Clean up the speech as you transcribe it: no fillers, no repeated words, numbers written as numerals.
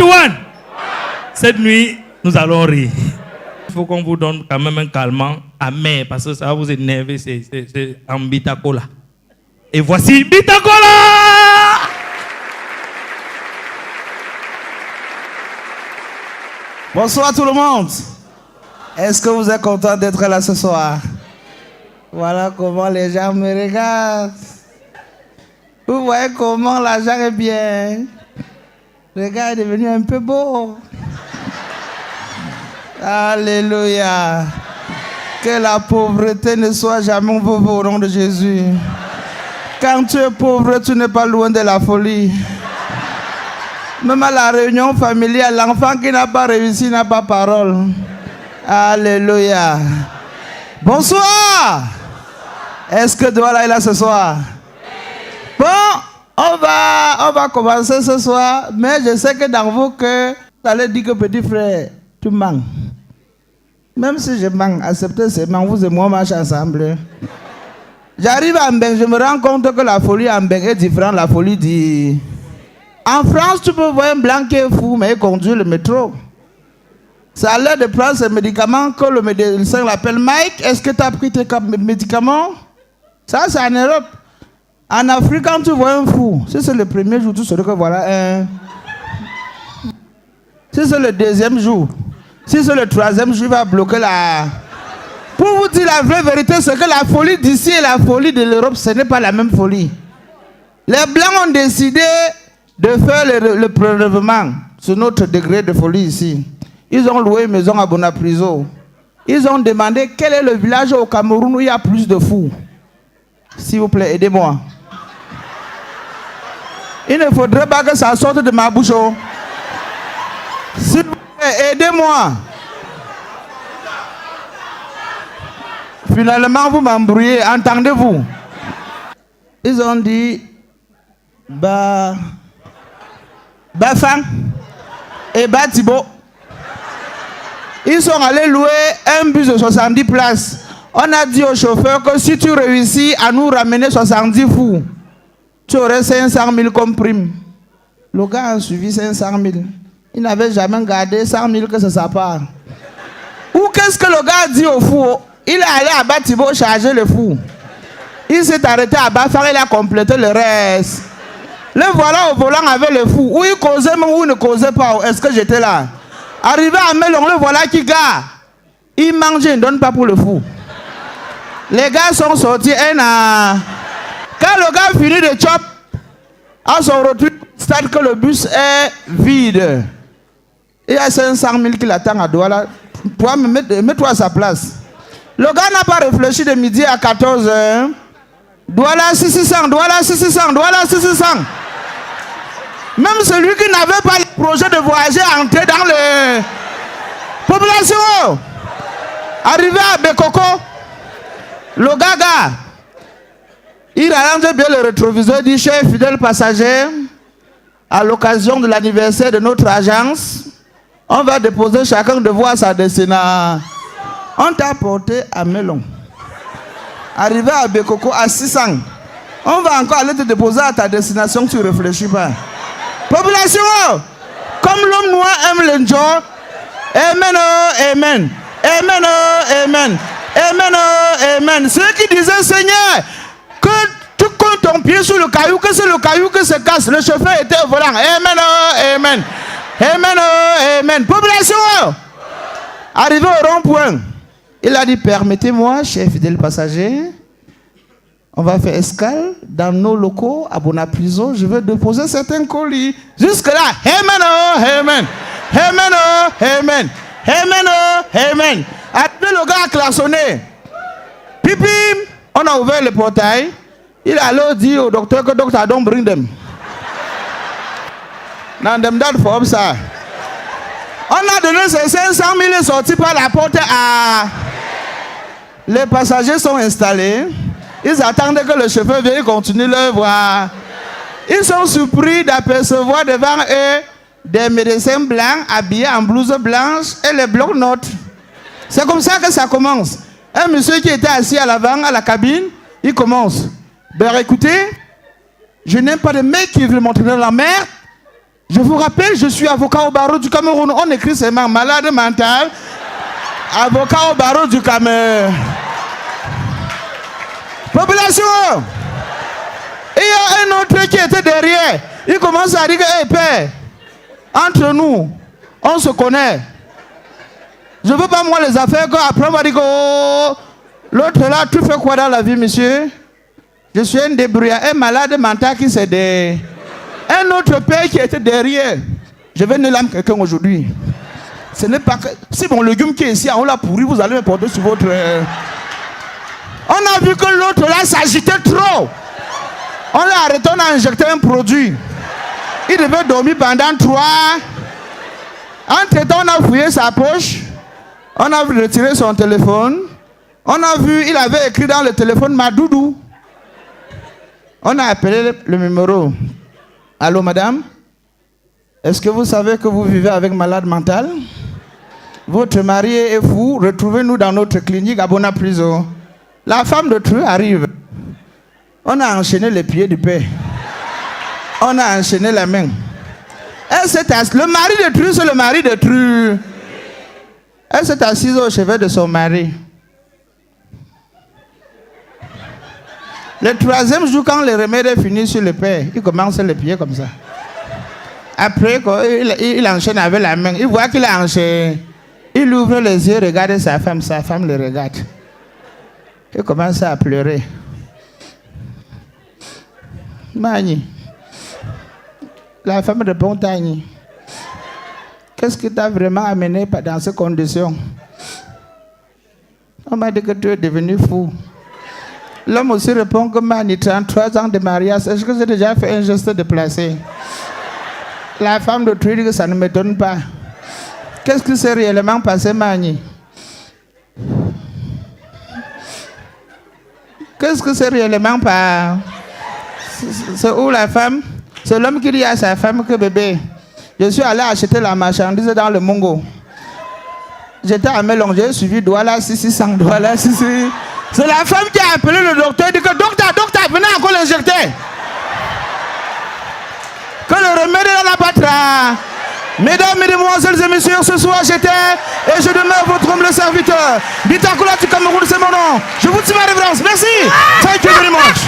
One. Cette nuit, nous allons rire. Il faut qu'on vous donne quand même un calmant amer parce que ça va vous énerver. C'est en Bitacola. Et voici Bitacola! Bonsoir tout le monde. Est-ce que vous êtes content d'être là ce soir? Voilà comment les gens me regardent. Vous voyez comment l'argent est bien. Le gars est devenu un peu beau. Alléluia. Que la pauvreté ne soit jamais vos au nom de Jésus. Quand tu es pauvre, tu n'es pas loin de la folie. Même à la réunion familiale, l'enfant qui n'a pas réussi n'a pas parole. Alléluia. Bonsoir. Est-ce que Douala est là ce soir? Bon, on va commencer ce soir, mais je sais que dans vos cœurs, vous allez dire que petit frère, tu manques. Même si je manque, acceptez ces manques, vous et moi marchent ensemble. J'arrive à Mbeng, je me rends compte que la folie à Mbeng est différente de la folie du... En France, tu peux voir un blanc qui est fou, mais il conduit le métro. Ça a l'air de prendre ces médicaments que le médecin l'appelle Mike. Est-ce que tu as pris tes médicaments? Ça, c'est en Europe. En Afrique, quand tu vois un fou, si c'est le premier jour, tu sauras que voilà un... Si c'est le deuxième jour, si c'est le troisième jour, il va bloquer la... Pour vous dire la vraie vérité, c'est que la folie d'ici et la folie de l'Europe, ce n'est pas la même folie. Les Blancs ont décidé de faire le prélèvement sur notre degré de folie ici. Ils ont loué une maison à Bonapriso. Ils ont demandé quel est le village au Cameroun où il y a plus de fous. S'il vous plaît, aidez-moi. Il ne faudrait pas que ça sorte de ma bouche. S'il vous plaît, aidez-moi. Finalement, vous m'embrouillez. Entendez-vous? Ils ont dit... Bafang et Batibo. Ils sont allés louer un bus de 70 places. On a dit au chauffeur que si tu réussis à nous ramener 70 fous, tu aurais 500 000 comme prime. Le gars a suivi 500 000. Il n'avait jamais gardé 100 000 que c'est sa part. Ou qu'est-ce que le gars a dit au fou? Il est allé à Batibo charger le fou. Il s'est arrêté à Bafang, il a complété le reste. Le voilà au volant avec le fou. Où il causait même où il ne causait pas. Est-ce que j'étais là? Arrivé à Melon, le voilà qui gare. Il mange, il ne donne pas pour le fou. Les gars sont sortis. Quand le gars finit de chop, à son retour, il constate que le bus est vide. Il y a 500 000 qui l'attendent à Douala. Mets-toi à sa place. Le gars n'a pas réfléchi de midi à 14 h. Douala 600, Douala 600, Douala 600. Même celui qui n'avait pas le projet de voyager entrer dans les populations. Arrivé à Bekoko, le gaga, il ralentit bien le rétroviseur, dit chef fidèle passager, à l'occasion de l'anniversaire de notre agence, on va déposer chacun de vous à sa destination. On t'a porté à Melon. Arrivé à Bekoko à 600. On va encore aller te déposer à ta destination, tu ne réfléchis pas. Population, comme l'homme noir aime le jour, amen, amen, amen, amen, amen, amen. Ceux qui disaient, Seigneur, que tu comptes ton pied sur le caillou, que c'est le caillou qui se casse. Le chauffeur était au volant. Amen, amen, amen, amen. Population, arrivé au rond-point, il a dit, permettez-moi, chef fidèle passager, on va faire escale dans nos locaux à Bonapriso. Je vais déposer certains colis. Jusque-là, amen, amen, amen, amen, amen, amen. Après, le gars a klaxonné. Pipi, on a ouvert le portail. Il a alors dit au docteur que docteur, don't bring them. Nan dem that for ça. On a donné ces 500 000 sortis par la porte à... Les passagers sont installés. Ils attendent que le chauffeur vienne continuer leur voie. Ils sont surpris d'apercevoir devant eux des médecins blancs habillés en blouse blanche et les blocs-notes. C'est comme ça que ça commence. Un monsieur qui était assis à l'avant, à la cabine, il commence. Ben écoutez, je n'aime pas de mecs qui veulent m'entraîner dans la mer. Je vous rappelle, je suis avocat au barreau du Cameroun. On écrit seulement malade mental, avocat au barreau du Cameroun. Population! Il y a un autre qui était derrière. Il commence à dire que, hey, père, entre nous, on se connaît. Je ne veux pas moi les affaires qu'après on va dire que oh, l'autre là, tu fais quoi dans la vie, monsieur? Je suis un débrouillard, un malade mental qui s'est derrière. Un autre père qui était derrière. Je vais nommer quelqu'un aujourd'hui. Ce n'est pas que... Si mon légume qui est ici, on l'a pourri, vous allez me porter sur votre... On a vu que l'autre là s'agitait trop. On l'a arrêté, on a injecté un produit. Il devait dormir pendant 3. Entre-temps, on a fouillé sa poche. On a retiré son téléphone. On a vu, il avait écrit dans le téléphone Madoudou. On a appelé le numéro. Allô, madame? Est-ce que vous savez que vous vivez avec malade mental? Votre mari est fou. Retrouvez-nous dans notre clinique à Bona-Prison. La femme de Tru arrive. On a enchaîné les pieds du père. On a enchaîné la main. Le mari de Tru, c'est le mari de Tru. Elle s'est assise au chevet de son mari. Le troisième jour, quand le remède est fini sur le père, il commence les pieds comme ça. Après, il enchaîne avec la main. Il voit qu'il a enchaîné. Il ouvre les yeux, regarde sa femme le regarde. Il commence à pleurer. Mani, la femme répond Tani. Qu'est-ce qui t'a vraiment amené dans ces conditions? On m'a dit que tu es devenu fou. L'homme aussi répond que Mani, 33 ans de mariage, est-ce que j'ai déjà fait un geste déplacé? La femme de Tru dit que ça ne m'étonne pas. Qu'est-ce qui s'est réellement passé, Mani? Qu'est-ce que c'est réellement pas? C'est où la femme? C'est l'homme qui dit à sa femme que bébé, je suis allé acheter la marchandise dans le Mongo. J'étais à Melon, j'ai suivi Douala, Sissi, Sang Douala, Sissi. C'est la femme qui a appelé le docteur et dit que docteur, venez encore l'injecter. Que le remède est la patra. Mesdames, mesdemoiselles et messieurs, ce soir j'étais et je demeure votre humble serviteur. Bitakola du Cameroun, c'est mon nom. Je vous dis ma révérence. Merci. Thank you very much.